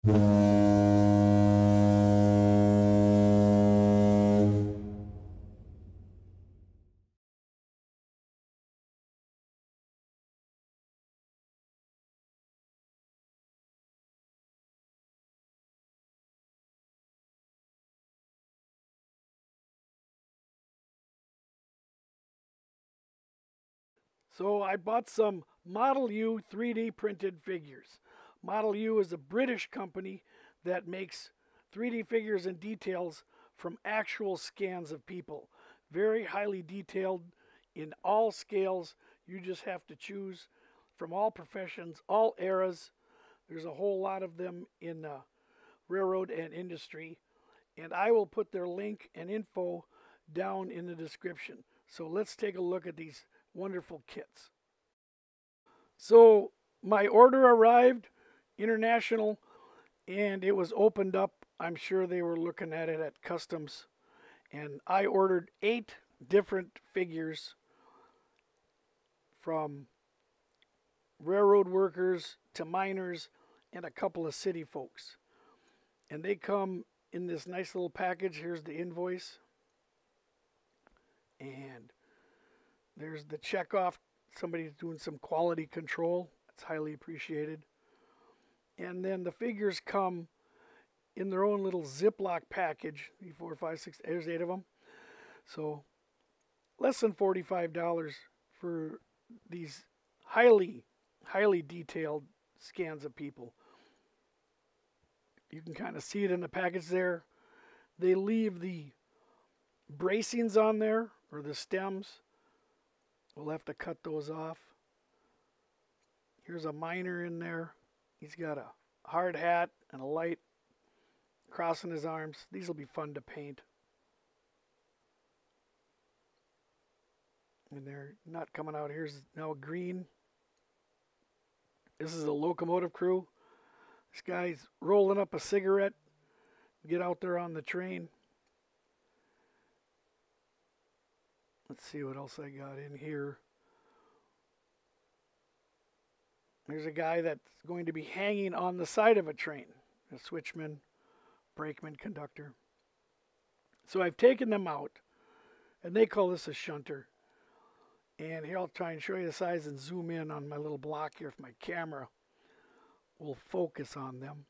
So I bought some ModelU 3D printed figures. ModelU is a British company that makes 3D figures and details from actual scans of people. Very highly detailed in all scales. You just have to choose from all professions, all eras. There's a whole lot of them in railroad and industry. And I will put their link and info down in the description. So let's take a look at these wonderful kits. So my order arrived international and it was opened up. I'm sure they were looking at it at customs, and I ordered 8 different figures from railroad workers to miners and a couple of city folks, and they come in this nice little package. Here's the invoice, and there's the check off. Somebody's doing some quality control. It's highly appreciated. And then the figures come in their own little Ziploc package. 3, 4, 5, 6, there's 8 of them. So less than $45 for these highly detailed scans of people. You can kind of see it in the package there. They leave the bracings on there, or the stems. We'll have to cut those off. Here's a miner in there. He's got a hard hat and a light crossing his arms. These will be fun to paint. And they're not coming out. Here's now green. This is a locomotive crew. This guy's rolling up a cigarette. Get out there on the train. Let's see what else I got in here. There's a guy that's going to be hanging on the side of a train. A switchman, brakeman, conductor. So I've taken them out, and they call this a shunter. And here I'll try and show you the size and zoom in on my little block here if my camera will focus on them.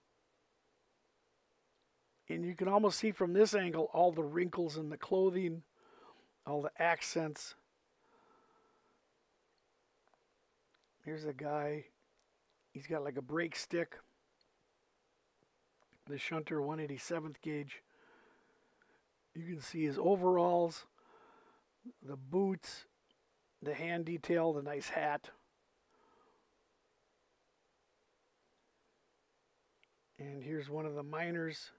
And you can almost see from this angle all the wrinkles in the clothing, all the accents. Here's a guy. He's got like a brake stick. The shunter 187th gauge. You can see his overalls, the boots, the hand detail, the nice hat. And here's one of the miners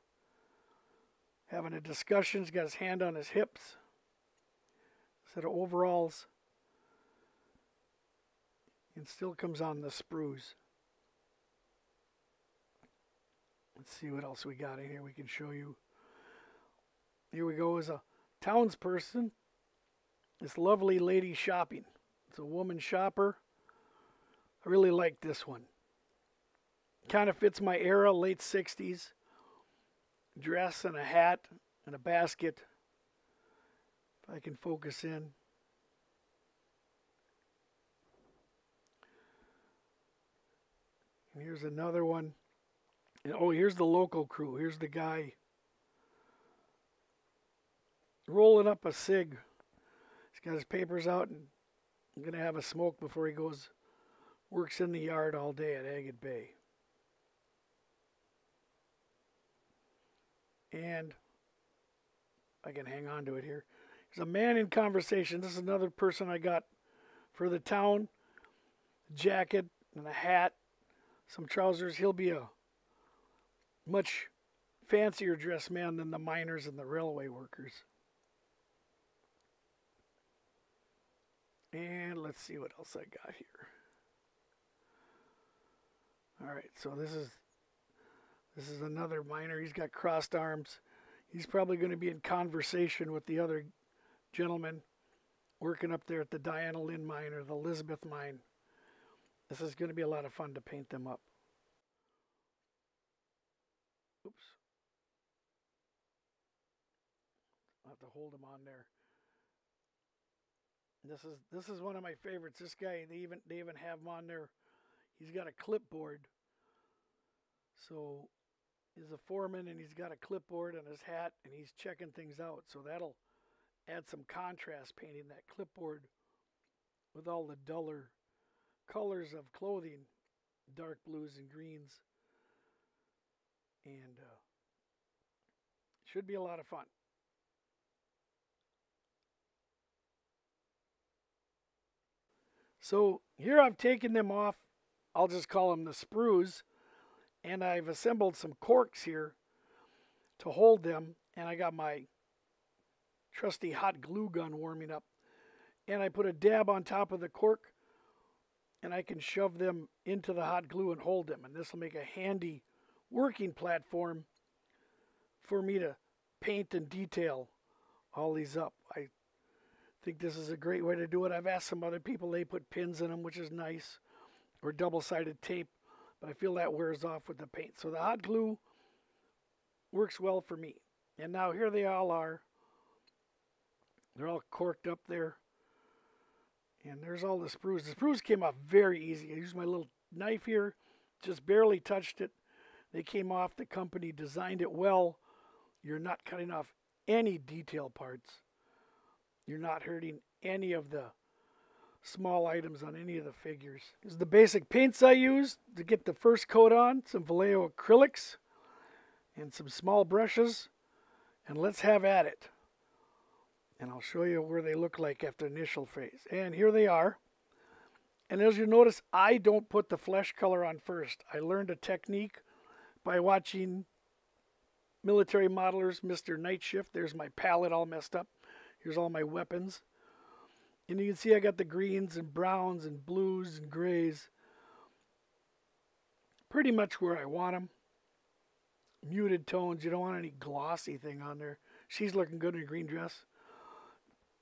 having a discussion. He's got his hand on his hips. Set of overalls, and still comes on the sprues. Let's see what else we got in here we can show you. Here we go, as a townsperson. This lovely lady shopping. It's a woman shopper. I really like this one. Kind of fits my era, late 60s. Dress and a hat and a basket. If I can focus in. And here's another one. And oh, here's the local crew. Here's the guy rolling up a cig. He's got his papers out and I'm going to have a smoke before he goes, works in the yard all day at Agate Bay. And I can hang on to it here. There's a man in conversation. This is another person I got for the town. Jacket and a hat, some trousers. He'll be a much fancier dressed man than the miners and the railway workers. And let's see what else I got here. All right, so this is another miner. He's got crossed arms. He's probably going to be in conversation with the other gentleman working up there at the Diana Lynn mine or the Elizabeth mine. This is going to be a lot of fun to paint them up. I'll have to hold them on there. This is one of my favorites. This guy, they even have him on there. He's got a clipboard. So he's a foreman and he's got a clipboard on his hat and he's checking things out. So that'll add some contrast painting that clipboard with all the duller colors of clothing, dark blues and greens. And should be a lot of fun. So here I've taken them off. I'll just call them the sprues. And I've assembled some corks here to hold them. And I got my trusty hot glue gun warming up. And I put a dab on top of the cork. And I can shove them into the hot glue and hold them. And this will make a handy working platform for me to paint and detail all these up. I think this is a great way to do it. I've asked some other people, they put pins in them, which is nice, or double-sided tape, but I feel that wears off with the paint. So the hot glue works well for me. And now here they all are. They're all corked up there. And there's all the sprues. The sprues came off very easy. I used my little knife here, just barely touched it. They came off. The company designed it well. You're not cutting off any detail parts. You're not hurting any of the small items on any of the figures. This is the basic paints I used to get the first coat on. Some Vallejo acrylics and some small brushes. And let's have at it. And I'll show you where they look like after the initial phase. And here they are. And as you notice, I don't put the flesh color on first. I learned a technique by watching military modelers, Mr. Night Shift. There's my palette all messed up. Here's all my weapons. And you can see I got the greens and browns and blues and grays. Pretty much where I want them. Muted tones. You don't want any glossy thing on there. She's looking good in a green dress.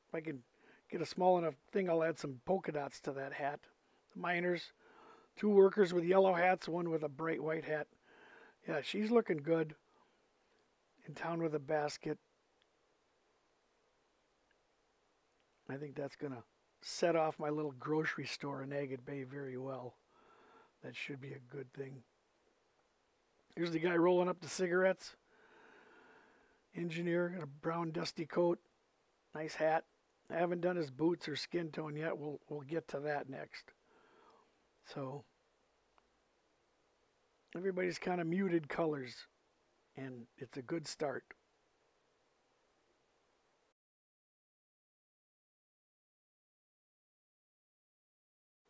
If I can get a small enough thing, I'll add some polka dots to that hat. The miners. 2 workers with yellow hats, one with a bright white hat. Yeah, she's looking good. In town with a basket. I think that's going to set off my little grocery store in Agate Bay very well. That should be a good thing. Here's the guy rolling up the cigarettes. Engineer, got a brown dusty coat. Nice hat. I haven't done his boots or skin tone yet. We'll get to that next. So, everybody's kind of muted colors. And it's a good start.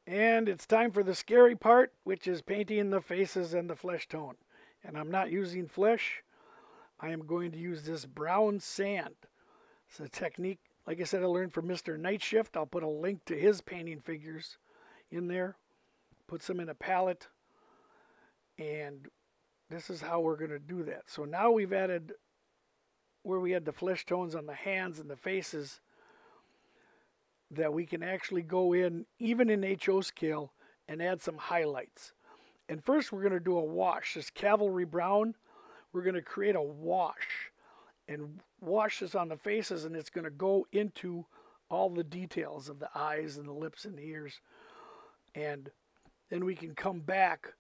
And it's time for the scary part, which is painting the faces and the flesh tone. And I'm not using flesh. I am going to use this brown sand. It's a technique, like I said, I learned from Mr. Night Shift. I'll put a link to his painting figures in there. Put some in a palette. And this is how we're going to do that. So now we've added where we had the flesh tones on the hands and the faces, that we can actually go in, even in HO scale, and add some highlights. And first we're going to do a wash. This cavalry brown, we're going to create a wash and wash this on the faces, and it's going to go into all the details of the eyes and the lips and the ears. And then we can come back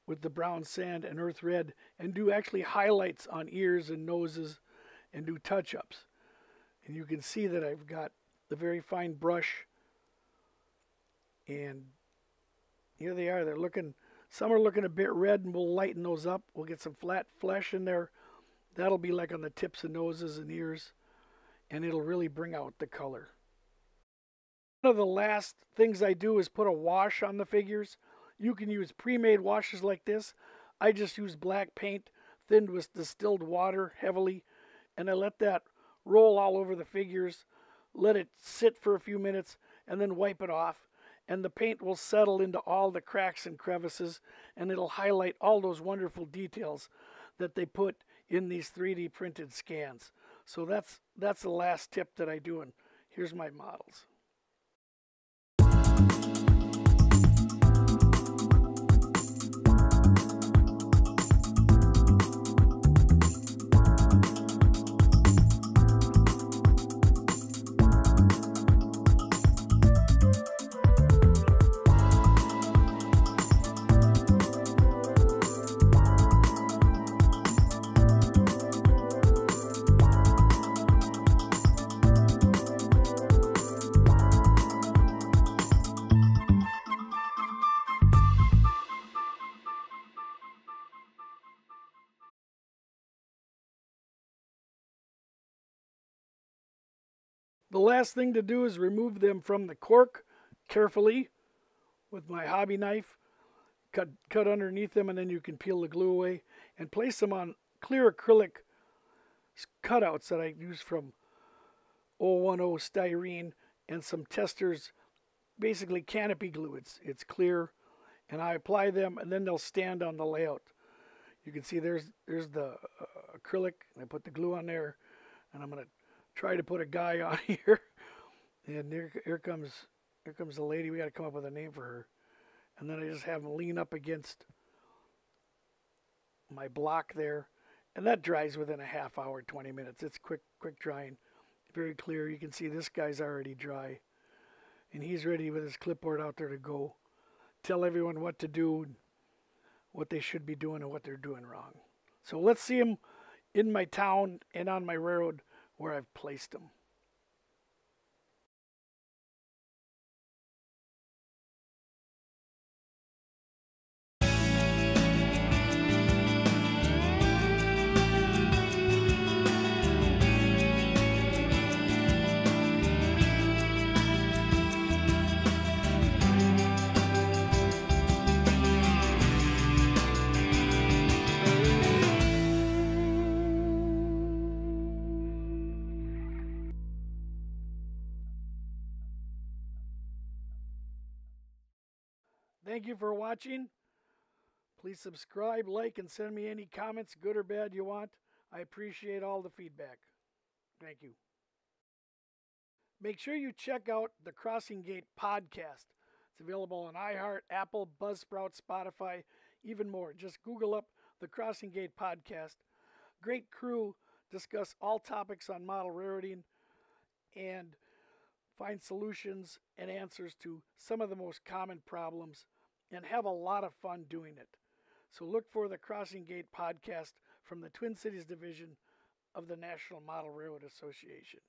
with the brown sand and earth red and do actually highlights on ears and noses and do touch-ups. And you can see that I've got the very fine brush, and here they are. They're looking, some are looking a bit red, and we'll lighten those up. We'll get some flat flesh in there. That'll be like on the tips of noses and ears, and it'll really bring out the color. One of the last things I do is put a wash on the figures. You can use pre-made washes like this. I just use black paint thinned with distilled water heavily, and I let that roll all over the figures. Let it sit for a few minutes and then wipe it off, and the paint will settle into all the cracks and crevices, and it'll highlight all those wonderful details that they put in these 3D printed scans. So that's the last tip that I do, and here's my models. The last thing to do is remove them from the cork carefully with my hobby knife. Cut underneath them, and then you can peel the glue away and place them on clear acrylic cutouts that I use from 010 styrene and some testers, basically canopy glue. It's clear, and I apply them, and then they'll stand on the layout. You can see there's the acrylic, and I put the glue on there, and I'm gonna try to put a guy on here. And here comes the lady. We got to come up with a name for her. And then I just have them lean up against my block there, and that dries within a half hour, 20 minutes. It's quick drying, very clear. You can see this guy's already dry, and he's ready with his clipboard out there to go tell everyone what to do, what they should be doing, and what they're doing wrong. So let's see him in my town and on my railroad where I've placed them. Thank you for watching. Please subscribe, like, and send me any comments, good or bad, you want. I appreciate all the feedback. Thank you. Make sure you check out the Crossing Gate podcast. It's available on iHeart, Apple, Buzzsprout, Spotify, even more. Just Google up the Crossing Gate podcast. Great crew discuss all topics on model railroading and find solutions and answers to some of the most common problems and have a lot of fun doing it. So look for the Crossing Gate podcast from the Twin Cities Division of the National Model Railroad Association.